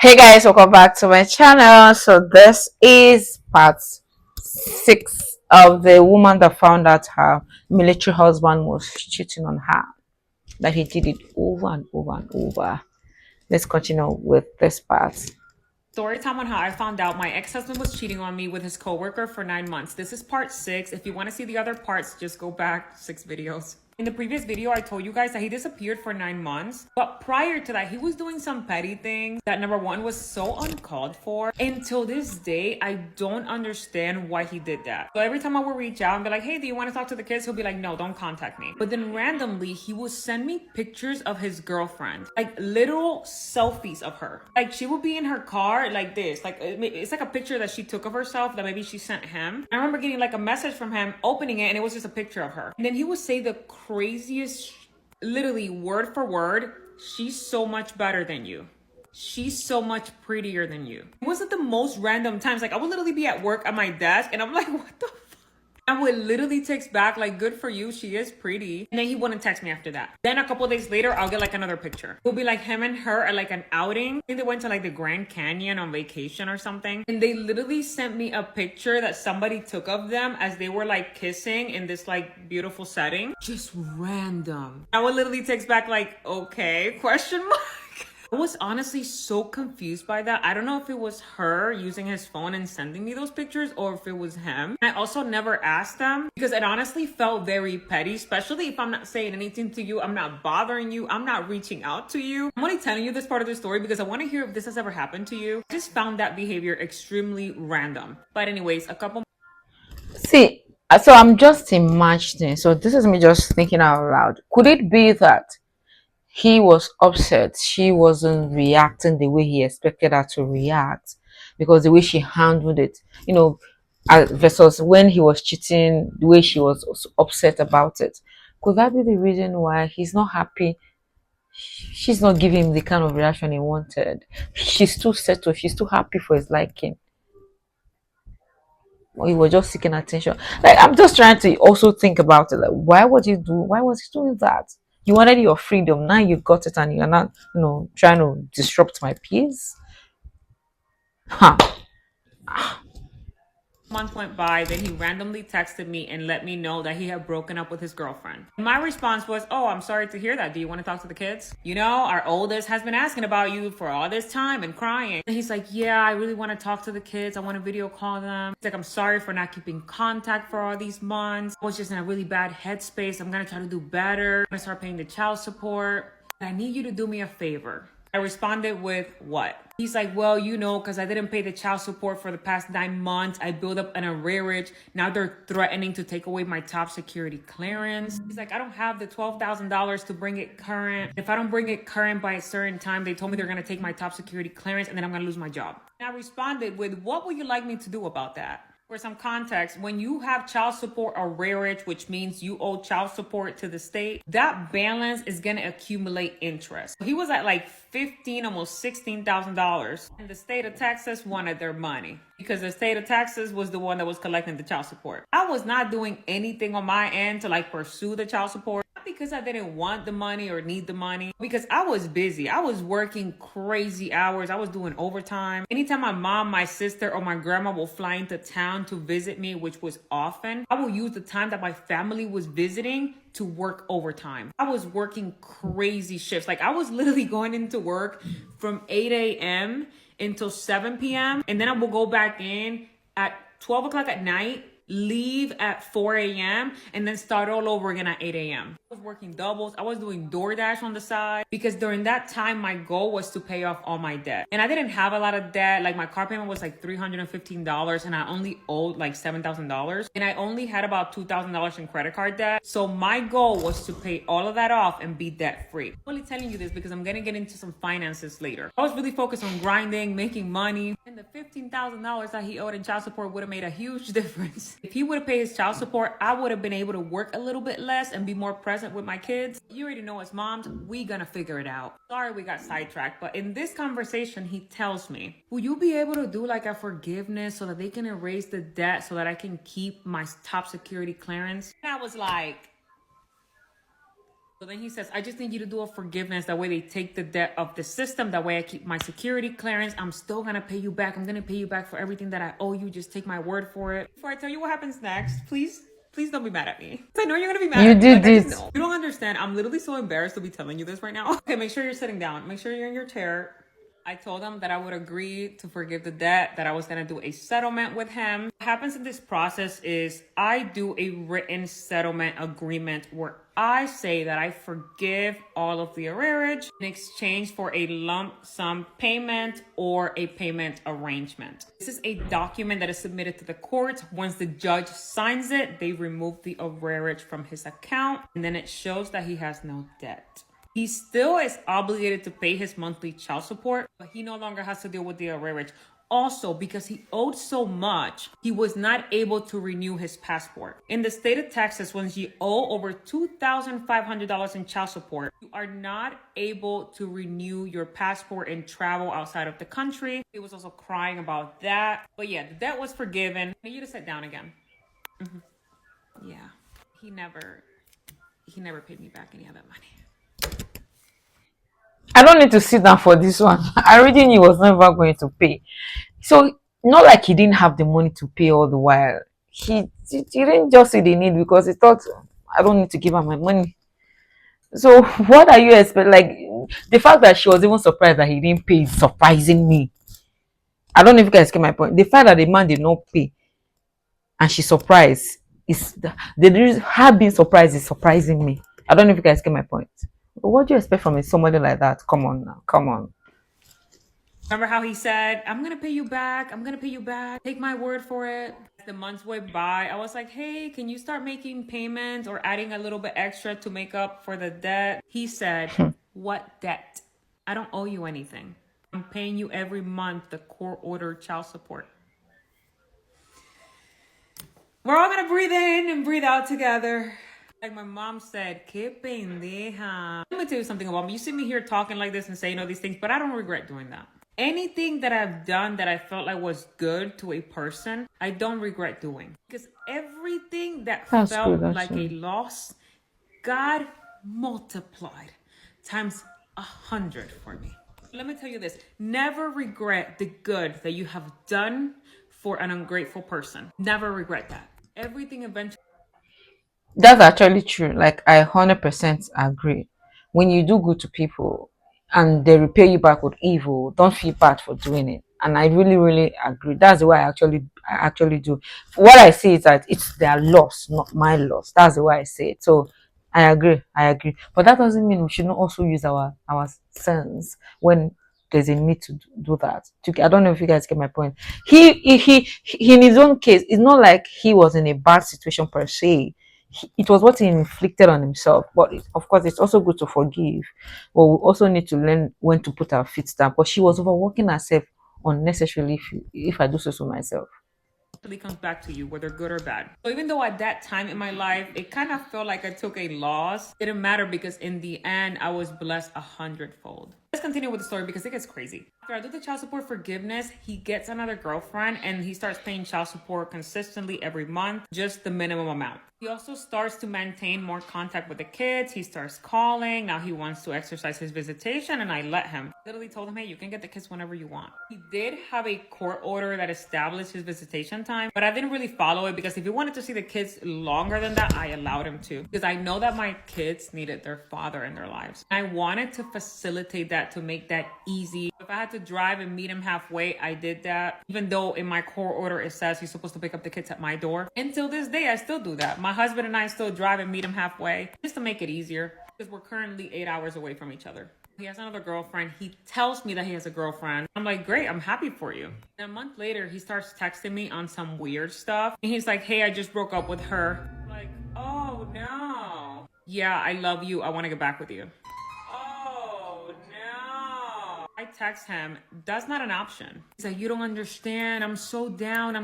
Hey guys, welcome back to my channel. So this is part 6 of the woman that found out her military husband was cheating on her. That he did it over and over and over. Let's continue with this part. Story time on how I found out my ex-husband was cheating on me with his coworker for 9 months. This is part 6. If you want to see the other parts, just go back 6 videos. In the previous video, I told you guys that he disappeared for 9 months. But prior to that, he was doing some petty things that, number one, was so uncalled for. Until this day, I don't understand why he did that. So every time I would reach out and be like, hey, do you want to talk to the kids? He'll be like, no, don't contact me. But then randomly, he will send me pictures of his girlfriend. Like literal selfies of her. Like she would be in her car like this. Like it's like a picture that she took of herself that maybe she sent him. I remember getting like a message from him, opening it, and it was just a picture of her. And then he would say the craziest, literally word for word, she's so much better than you. She's so much prettier than you. It was at the most random times. Like I would literally be at work at my desk and I'm like, what the I would literally text back like, good for you, she is pretty. And then he wouldn't text me after that. Then a couple days later, I'll get like another picture. It'll be like him and her at like an outing. I think they went to like the Grand Canyon on vacation or something. And they literally sent me a picture that somebody took of them as they were like kissing in this like beautiful setting. Just random. I would literally text back like, okay, question mark. I was honestly so confused by that. I don't know if it was her using his phone and sending me those pictures or if it was him. I also never asked them because it honestly felt very petty, especially if I'm not saying anything to you, I'm not bothering you, I'm not reaching out to you. I'm only telling you this part of the story because I want to hear if this has ever happened to you. I just found that behavior extremely random. But anyways, a couple See, so I'm just imagining. So this is me just thinking out loud. Could it be that he was upset she wasn't reacting the way he expected her to react because the way she handled it, you know, versus when he was cheating, the way she was also upset about it? Could that be the reason why he's not happy? She's not giving him the kind of reaction he wanted. She's too settled, she's too happy for his liking, or he was just seeking attention. Like, I'm just trying to also think about it. Like, why was he doing that? You wanted your freedom, now you got it, and you're not, trying to disrupt my peace. Huh. months went by, then he randomly texted me and let me know that he had broken up with his girlfriend. My response was, oh, I'm sorry to hear that. Do you want to talk to the kids? You know, our oldest has been asking about you for all this time and crying. And he's like, yeah, I really want to talk to the kids. I want to video call them. He's like, I'm sorry for not keeping contact for all these months. I was just in a really bad headspace. I'm going to try to do better. I'm going to start paying the child support. I need you to do me a favor. I responded with what? He's like, well, you know, because I didn't pay the child support for the past 9 months. I built up an arrearage. Now they're threatening to take away my top security clearance. He's like, I don't have the $12,000 to bring it current. If I don't bring it current by a certain time, they told me they're going to take my top security clearance and then I'm going to lose my job. And I responded with, what would you like me to do about that? For some context, when you have child support arrearage, which means you owe child support to the state, that balance is going to accumulate interest. He was at like $15,000, almost $16,000. And the state of Texas wanted their money because the state of Texas was the one that was collecting the child support. I was not doing anything on my end to like pursue the child support. Not because I didn't want the money or need the money, because I was busy. I was working crazy hours. I was doing overtime. Anytime my mom, my sister, or my grandma will fly into town to visit me, which was often, I will use the time that my family was visiting to work overtime. I was working crazy shifts. Like I was literally going into work from 8 a.m. until 7 p.m. And then I will go back in at 12 o'clock at night, leave at 4 a.m. and then start all over again at 8 a.m. I was working doubles. I was doing DoorDash on the side because during that time, my goal was to pay off all my debt. And I didn't have a lot of debt. Like my car payment was like $315 and I only owed like $7,000. And I only had about $2,000 in credit card debt. So my goal was to pay all of that off and be debt free. I'm only telling you this because I'm going to get into some finances later. I was really focused on grinding, making money. And the $15,000 that he owed in child support would have made a huge difference. If he would have paid his child support, I would have been able to work a little bit less and be more present with my kids. You already know, as moms, we gonna figure it out. Sorry we got sidetracked, but in this conversation, he tells me, will you be able to do like a forgiveness so that they can erase the debt so that I can keep my top security clearance? And I was like, So then he says, I just need you to do a forgiveness. That way they take the debt of the system. That way I keep my security clearance. I'm still going to pay you back. I'm going to pay you back for everything that I owe you. Just take my word for it. Before I tell you what happens next, please don't be mad at me. I know you're going to be mad You at me. did I just it. know. You don't understand. I'm literally so embarrassed to be telling you this right now. Okay, make sure you're sitting down. Make sure you're in your chair. I told him that I would agree to forgive the debt, that I was going to do a settlement with him. What happens in this process is I do a written settlement agreement where I say that I forgive all of the arrearage in exchange for a lump sum payment or a payment arrangement. This is a document that is submitted to the court. Once the judge signs it, they remove the arrearage from his account, and then it shows that he has no debt. He still is obligated to pay his monthly child support, but he no longer has to deal with the arrearage. Also, because he owed so much, he was not able to renew his passport. In the state of Texas, once you owe over $2,500 in child support, you are not able to renew your passport and travel outside of the country. He was also crying about that. But yeah, the debt was forgiven. I need you to sit down again. Yeah, he never paid me back any of that money. I don't need to sit down for this one. I already knew he was never going to pay. So, not like he didn't have the money to pay all the while. He didn't just see the need because he thought, I don't need to give her my money. So, what are you expecting? Like, the fact that she was even surprised that he didn't pay is surprising me. I don't know if you guys get my point. The fact that the man did not pay and she's surprised is her being surprised is surprising me. I don't know if you guys get my point. But what do you expect from somebody like that? Come on now, come on. Remember how he said, I'm going to pay you back. I'm going to pay you back. Take my word for it. As the months went by, I was like, hey, can you start making payments or adding a little bit extra to make up for the debt? He said, what debt? I don't owe you anything. I'm paying you every month the court ordered child support. We're all going to breathe in and breathe out together. Like my mom said, que pendeja. Let me tell you something about me. You see me here talking like this and saying all these things, but I don't regret doing that. Anything that I've done that I felt like was good to a person, I don't regret doing. Because everything that That's felt good, like actually. a loss, God multiplied times 100 for me. Let me tell you this. Never regret the good that you have done for an ungrateful person. Never regret that. Everything eventually. That's actually true. Like, I 100% agree. When you do good to people and they repay you back with evil, don't feel bad for doing it. And I really, really agree. That's the way I actually do. What I say is that it's their loss, not my loss. That's the way I say it. So I agree. I agree. But that doesn't mean we should not also use our sense when there's a need to do that. I don't know if you guys get my point. He in his own case, it's not like he was in a bad situation per se. It was what he inflicted on himself. But of course, it's also good to forgive. But we also need to learn when to put our feet down. But she was overworking herself unnecessarily. If I do so myself. comes back to you, whether good or bad. So even though at that time in my life, it kind of felt like I took a loss, it didn't matter because in the end, I was blessed 100-fold. Let's continue with the story because it gets crazy. After I do the child support forgiveness, he gets another girlfriend and he starts paying child support consistently every month, just the minimum amount. He also starts to maintain more contact with the kids. He starts calling. Now he wants to exercise his visitation and I let him. Literally told him, hey, you can get the kids whenever you want. He did have a court order that established his visitation time, but I didn't really follow it because if he wanted to see the kids longer than that, I allowed him to. Because I know that my kids needed their father in their lives. I wanted to facilitate that to make that easy. If I had to drive and meet him halfway, I did that. Even though in my court order it says he's supposed to pick up the kids at my door. Until this day, I still do that. My husband and I still drive and meet him halfway just to make it easier because we're currently 8 hours away from each other. He has another girlfriend. He tells me that he has a girlfriend. I'm like, great, I'm happy for you. And a month later, he starts texting me on some weird stuff. And he's like, hey, I just broke up with her. I'm like, oh no. Yeah, I love you. I want to get back with you. Oh no. I text him, that's not an option. He's like, you don't understand. I'm so down.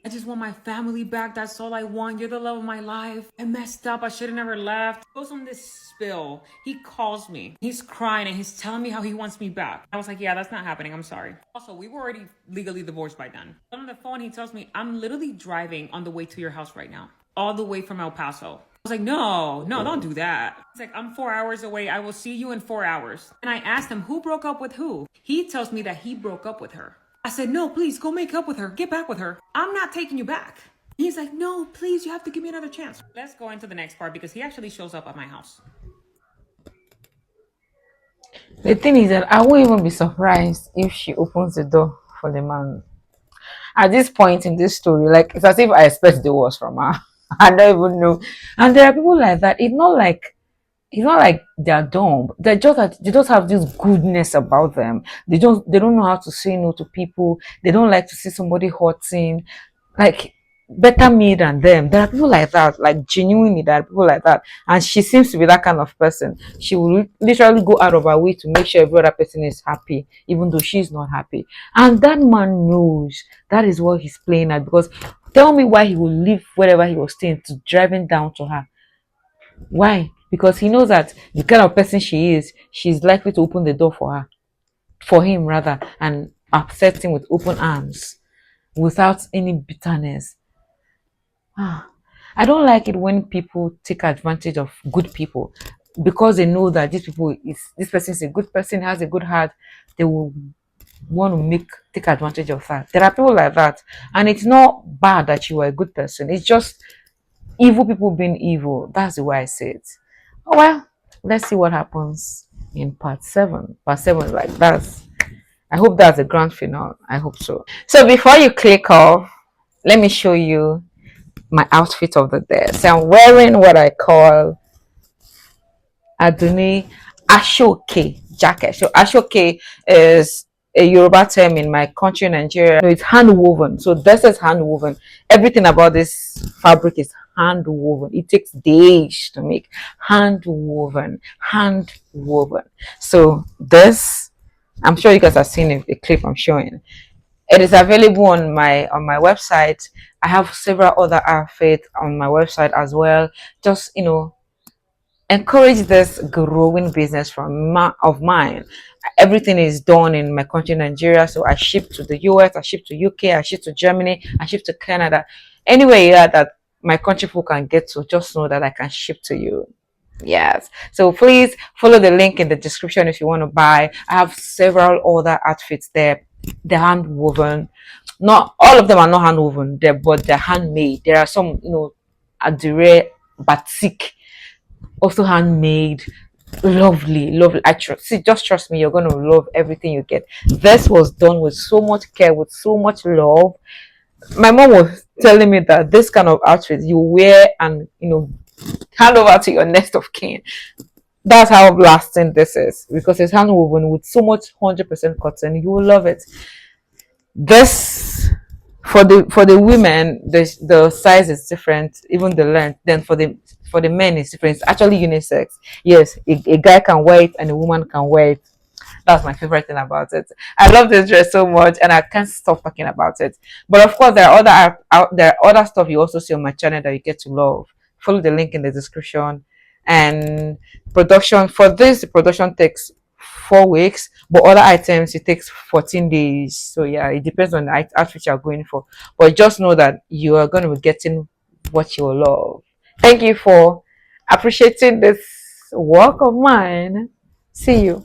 I just want my family back. That's all I want. You're the love of my life. I messed up. I should have never left. He goes on this spill. He calls me. He's crying and he's telling me how he wants me back. I was like, yeah, that's not happening. I'm sorry. Also, we were already legally divorced by then. On the phone, he tells me, I'm literally driving on the way to your house right now. All the way from El Paso. I was like, no, no, don't do that. He's like, I'm 4 hours away. I will see you in 4 hours. And I asked him, who broke up with who? He tells me that he broke up with her. I said, no, please go make up with her. Get back with her. I'm not taking you back. He's like, no, please, you have to give me another chance. Let's go into the next part because he actually shows up at my house. The thing is that I won't even be surprised if she opens the door for the man. At this point in this story, like it's as if I expect the worst from her. I don't even know. And there are people like that. It's not like they're dumb. They just have this goodness about them. They don't know how to say no to people. They don't like to see somebody hurting. Like better me than them. There are people like that. Like genuinely, there are people like that. And she seems to be that kind of person. She will literally go out of her way to make sure every other person is happy, even though she's not happy. And that man knows that is what he's playing at. Because tell me why he will leave wherever he was staying to driving down to her. Why? Because he knows that the kind of person she is, she's likely to open the door for her, for him rather, and accept him with open arms without any bitterness. Ah, I don't like it when people take advantage of good people because they know that this person is a good person, has a good heart. They will want to make take advantage of that. There are people like that, and it's not bad that you are a good person. It's just evil people being evil. That's the way I say it. Oh well, let's see what happens in part seven. Part seven, is like that's. I hope that's the grand finale. I hope so. So before you click off, let me show you my outfit of the day. So I'm wearing what I call Aduni Ashoke jacket. So Ashoke is a Yoruba term in my country, Nigeria. No, it's hand woven. So this is hand woven. Everything about this fabric is hand woven. It takes days to make. Hand woven. Hand woven. So this, I'm sure you guys have seen a clip I'm showing. It is available on my website. I have several other outfits on my website as well. Just encourage this growing business of mine. Everything is done in my country, Nigeria. So I ship to the US, I ship to UK, I ship to Germany, I ship to Canada. Anywhere that my country people can get to, just know that I can ship to you. Yes. So please follow the link in the description if you want to buy. I have several other outfits there. They're hand woven. Not all of them are not hand woven, but they're handmade. There are some, adire batik, also handmade. Lovely, lovely. Just trust me, you're gonna love everything you get. This was done with so much care, with so much love. My mom was telling me that this kind of outfit you wear and hand over to your next of kin. That's how lasting this is because it's hand woven with so much 100% cotton. You will love it. This for the women, the size is different, even the length. Then for the men, it's different. It's actually unisex. Yes, a guy can wear it and a woman can wear it. That's my favorite thing about it. I love this dress so much, and I can't stop talking about it. But of course, there are other stuff you also see on my channel that you get to love. Follow the link in the description. And the production takes 4 weeks, but other items it takes 14 days. So yeah, it depends on the outfit you're going for. But just know that you are going to be getting what you love. Thank you for appreciating this work of mine. See you.